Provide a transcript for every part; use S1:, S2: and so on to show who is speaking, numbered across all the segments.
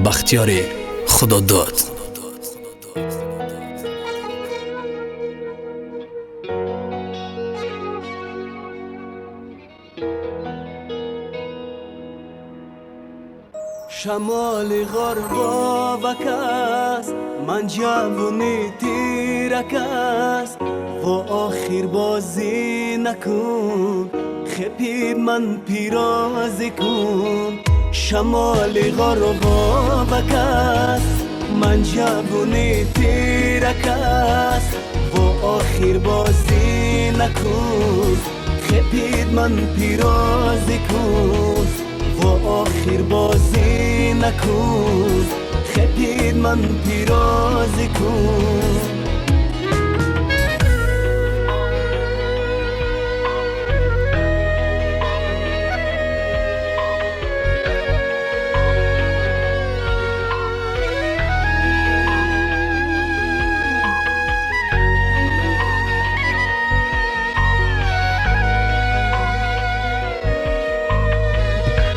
S1: بختیار خداداد.
S2: شمال غربا وکس من جوونی تیرکس و آخر بازی نکن خپی من پیرازی کن. شمال غربا وکس من جوونی تیرکس و آخر بازی نکن خپی من پیرازی کن و آخر بازی نکن خپید من پیرازی کن.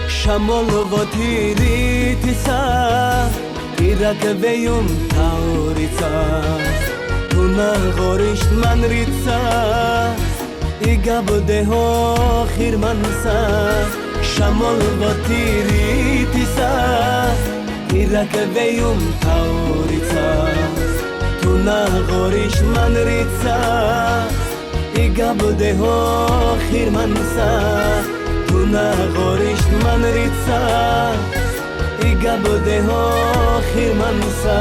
S2: شمال و تیری تیسا ایرک ویم تاوریسا تو نغارشت من ریتسا ایگا بوده ها خیر منسا. شمال و تیری تیسا ایرک ویم تاوریسا تو نغارشت من ریتسا ایگا بوده ها خیر منسا. تو نغارشت من ریتسا ایگا بوده ها خیر منسا.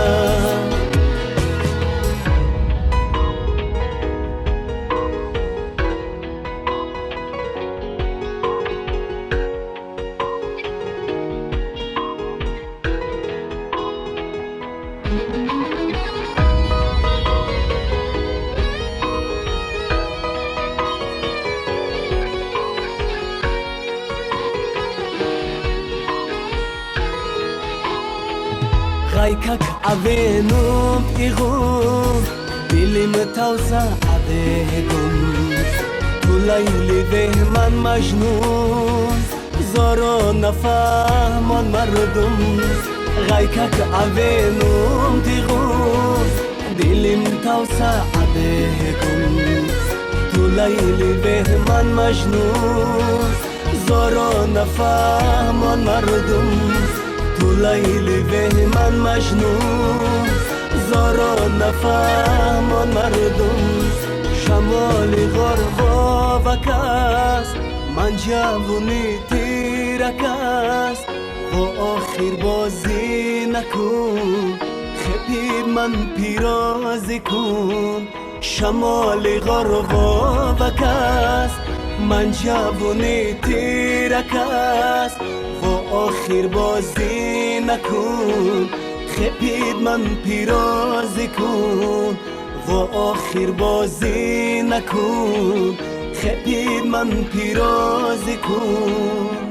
S2: غایکک اوینم ایغون دیلیم تاوسا ادهگون تو لیلی ده من مجنون زارا نفهمان مردم. غایکک اوینم ایغون دیلیم تاوسا ادهگون تو لیلی ده من مجنون زارا نفهمان مردم. تو لیلی به من مجنون زارا نفهمان مردم. شمال غربا وکس من جوونی تیرکس و آخر بازی نکن خپی من پیرازی کن. شمال غربا وکس من جوونی تیرکس و آخر بازی نکن خپید من پیرازی کن و آخر بازی نکن خپید من پیرازی کن.